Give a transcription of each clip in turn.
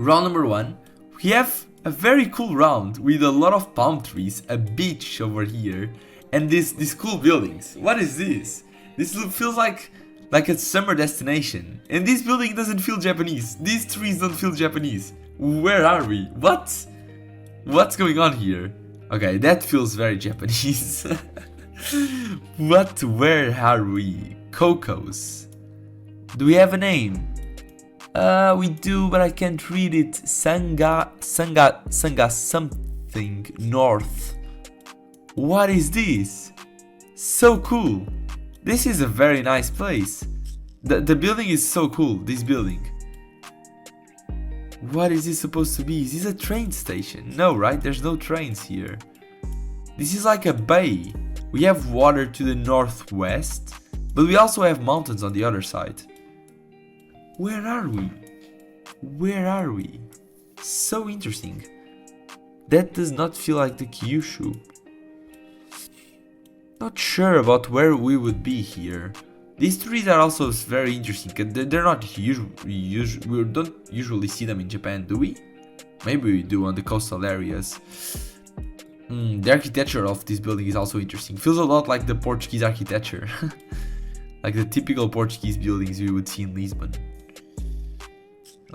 Round number 1, we have a very cool round with a lot of palm trees, a beach over here, and these cool buildings. What is this? This feels like a summer destination. And this building doesn't feel Japanese. These trees don't feel Japanese. Where are we? What? What's going on here? Okay, that feels very Japanese. What? Where are we? Cocos. Do we have a name? We do, but I can't read it. Sanga something north. What is this? So cool. This is a very nice place. The building is so cool, this building. What is this supposed to be? Is this a train station? No, right? There's no trains here. This is like a bay. We have water to the northwest, but we also have mountains on the other side. Where are we? Where are we? So interesting. That does not feel like the Kyushu. Not sure about where we would be here. These trees are also very interesting. They're not usual. We don't usually see them in Japan, do we? Maybe we do on the coastal areas. The architecture of this building is also interesting. Feels a lot like the Portuguese architecture. Like the typical Portuguese buildings we would see in Lisbon.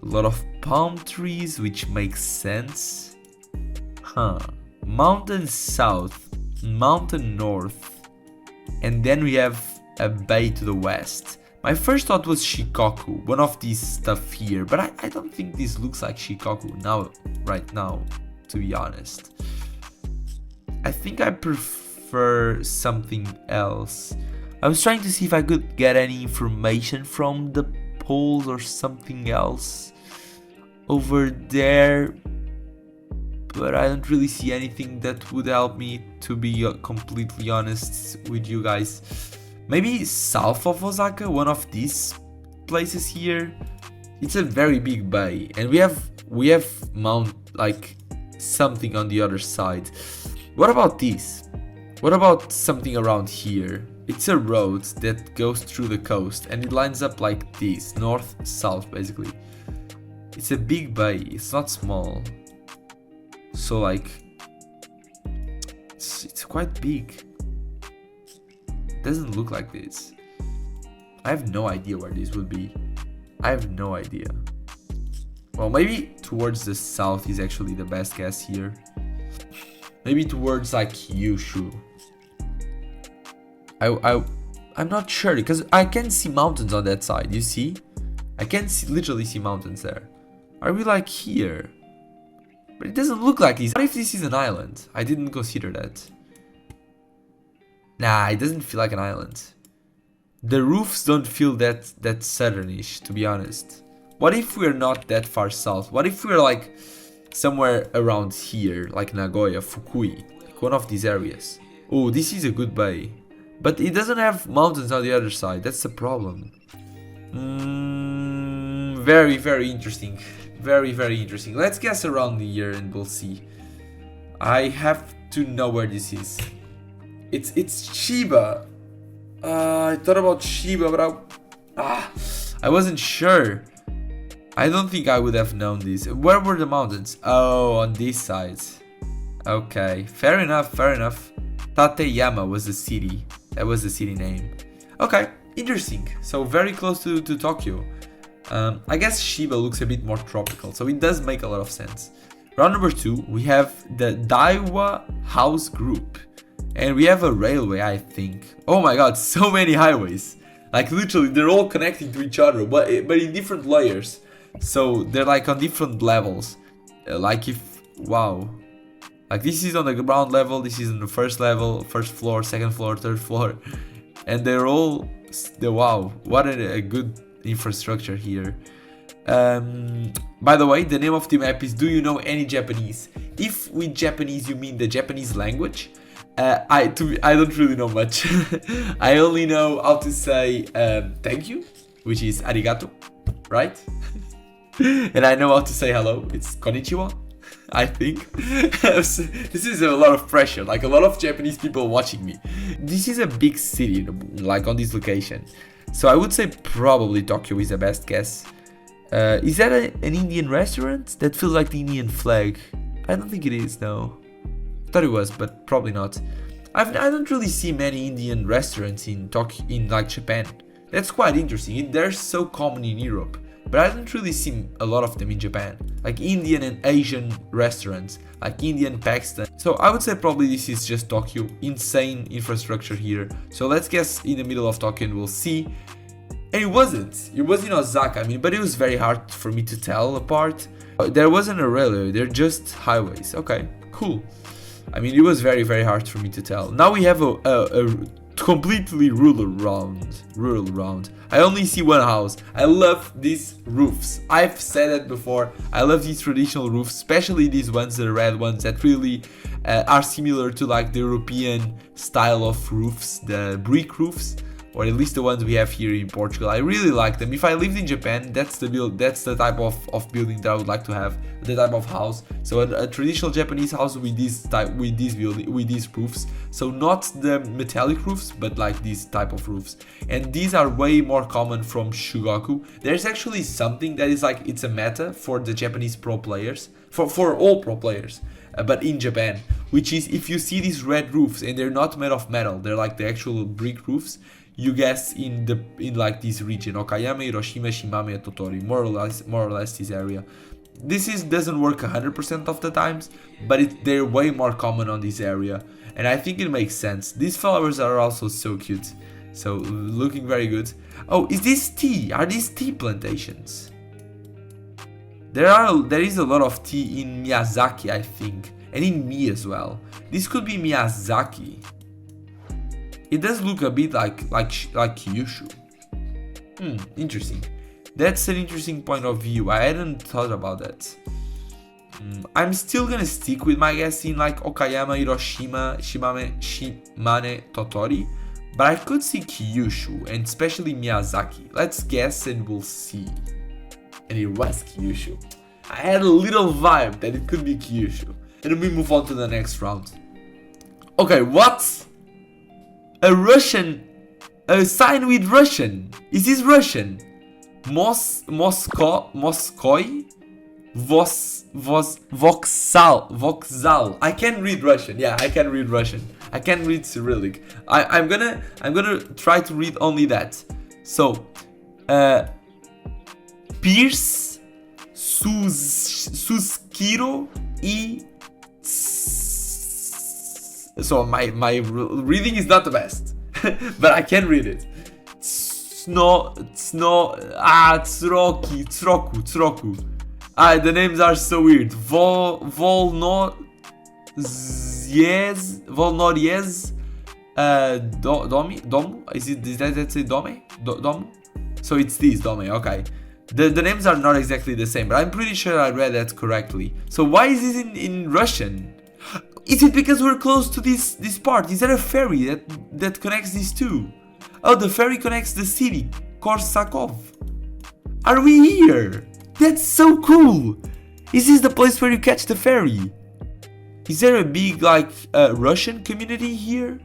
A lot of palm trees, which makes sense. Mountain south, mountain north. And then we have a bay to the west. My first thought was Shikoku, one of these stuff here, but I don't think this looks like Shikoku right now, to be honest. I think I prefer something else. I was trying to see if I could get any information from the polls or something else over there, but I don't really see anything that would help me, to be completely honest with you guys. Maybe south of Osaka, one of these places here. It's a very big bay, and we have something on the other side. What about this? What about something around here? It's a road that goes through the coast, and it lines up like this, north-south basically. It's a big bay, it's not small. So like, it's quite big. It doesn't look like this. I have no idea where this would be. I have no idea. Well, maybe towards the south is actually the best guess here. Maybe towards like Kyushu. I'm not sure, because I can see mountains on that side, you see? I can literally see mountains there. Are we like here? But it doesn't look like this. What if this is an island? I didn't consider that. Nah, it doesn't feel like an island. The roofs don't feel that southernish, to be honest. What if we're not that far south? What if we're like somewhere around here, like Nagoya, Fukui, like one of these areas? Oh, this is a good bay. But it doesn't have mountains on the other side. That's the problem. Very, very interesting. Very, very interesting. Let's guess around here and we'll see. I have to know where this is. It's Chiba. I thought about Chiba, but I wasn't sure. I don't think I would have known this. Where were the mountains? Oh, on this side. Okay, fair enough, fair enough. Tateyama was the city. That was the city name. Okay, interesting. So very close to Tokyo. I guess Shiba looks a bit more tropical, so it does make a lot of sense. Round number 2, we have the Daiwa House Group. And we have a railway, I think. Oh my god, so many highways. Like literally, they're all connecting to each other, but in different layers. So they're like on different levels. Wow. Like this is on the ground level, this is on the first level, first floor, second floor, third floor. And they're all, wow, what a good infrastructure here. By the way, the name of the map is Do You Know Any Japanese? If with Japanese you mean the Japanese language, I don't really know much. I only know how to say thank you, which is arigato, right? And I know how to say hello, it's konnichiwa, I think. This is a lot of pressure, like a lot of Japanese people watching me. This is a big city, like on this location. So I would say probably Tokyo is the best guess. Is that an Indian restaurant? That feels like the Indian flag. I don't think it is, no. I thought it was, but probably not. I don't really see many Indian restaurants in like Japan. That's quite interesting. They're so common in Europe, but I don't really see a lot of them in Japan. Like Indian and Asian restaurants, like Indian, Pakistan. So I would say probably this is just Tokyo. Insane infrastructure here. So let's guess in the middle of Tokyo and we'll see. And it wasn't. It was in Osaka, I mean, but it was very hard for me to tell apart. There wasn't a railway, they're just highways. Okay, cool. I mean, it was very, very hard for me to tell. Now we have a completely rural round. I only see one house. I love these roofs. I've said it before. I love these traditional roofs, especially these ones, the red ones that really are similar to like the European style of roofs, the brick roofs, or at least the ones we have here in Portugal. I really like them. If I lived in Japan, that's the type of building that I would like to have, the type of house. So a traditional Japanese house with these roofs. So not the metallic roofs, but like these type of roofs. And these are way more common from Shugaku. There's actually something that is like, it's a meta for the Japanese pro players, for all pro players. But in Japan, which is if you see these red roofs and they're not made of metal, they're like the actual brick roofs, you guess in like this region, Okayama, Hiroshima, Shimane, Tottori, more or less this area. This doesn't work 100% of the times, but they're way more common on this area, and I think it makes sense. These flowers are also so cute, so looking very good. Oh, is this tea? Are these tea plantations? There is a lot of tea in Miyazaki, I think, and in Mie as well. This could be Miyazaki. It does look a bit like Kyushu. Interesting. That's an interesting point of view. I hadn't thought about that. I'm still gonna stick with my guess in like Okayama, Hiroshima, Shimane, Tottori, but I could see Kyushu and especially Miyazaki. Let's guess and we'll see. And it was Kyushu. I had a little vibe that it could be Kyushu. And then we move on to the next round. Okay, what? A sign with Russian. Is this Russian? Moskoy? Voxal. I can read Russian. Yeah, I can read Russian. I can read Cyrillic. I'm gonna try to read only that. So, Pierce, Suskiro, So my reading is not the best, but I can read it. Tsroku. The names are so weird. Volnoryez. Domu? Is that say Dome? Domu? So it's this Dome, okay. The names are not exactly the same, but I'm pretty sure I read that correctly. So why is this in Russian? Is it because we're close to this part? Is there a ferry that connects these two? Oh, the ferry connects the city, Korsakov. Are we here? That's so cool! Is this the place where you catch the ferry? Is there a big like Russian community here?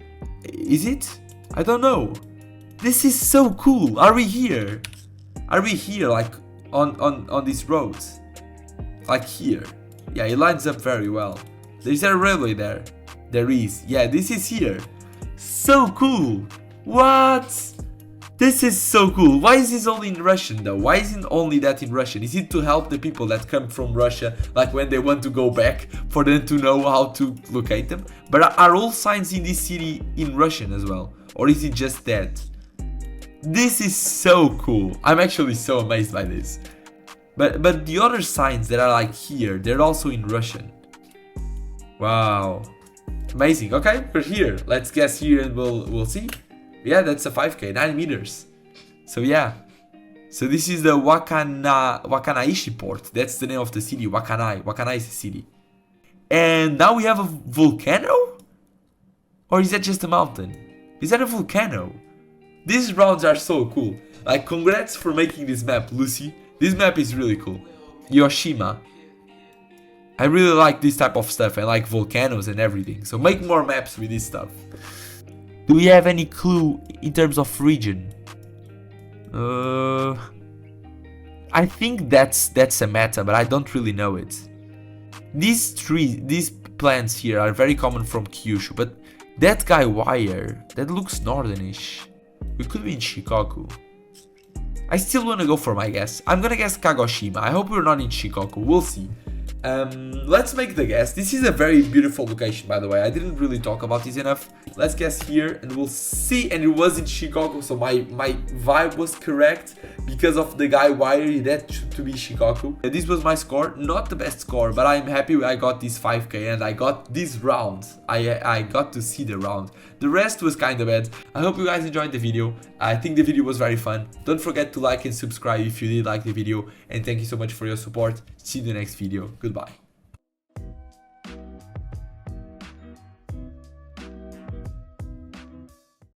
Is it? I don't know. This is so cool. Are we here? Are we here like on this road? Like here? Yeah, it lines up very well. Is there a railway there? There is. Yeah, this is here. So cool. What? This is so cool. Why is this only in Russian though? Why isn't only that in Russian? Is it to help the people that come from Russia, like when they want to go back, for them to know how to locate them? But are all signs in this city in Russian as well? Or is it just that? This is so cool. I'm actually so amazed by this. But the other signs that are like here, they're also in Russian. Wow. Amazing. Okay, we're here. Let's guess here and we'll see. Yeah, that's a 5K, 9 meters. So yeah. So this is the Wakanaishi port. That's the name of the city, Wakanai. Wakanai is a city. And now we have a volcano? Or is that just a mountain? Is that a volcano? These rounds are so cool. Like, congrats for making this map, Lucy. This map is really cool. Yoshima. I really like this type of stuff. I like volcanoes and everything. So make more maps with this stuff. Do we have any clue in terms of region? I think that's a meta, but I don't really know it. These plants here are very common from Kyushu, but that guy wire, that looks northernish. We could be in Shikoku. I still want to go for my guess. I'm gonna guess Kagoshima. I hope we're not in Shikoku. We'll see. Let's make the guess. This is a very beautiful location, by the way. I didn't really talk about this enough. Let's guess here and we'll see. And it was in Shikoku, so my vibe was correct because of the guy wiring that to be Shikoku. This was my score. Not the best score, but I'm happy I got this 5k and I got this round. I got to see the round. The rest was kind of bad. I hope you guys enjoyed the video. I think the video was very fun. Don't forget to like and subscribe if you did like the video. And thank you so much for your support. See you in the next video. Goodbye.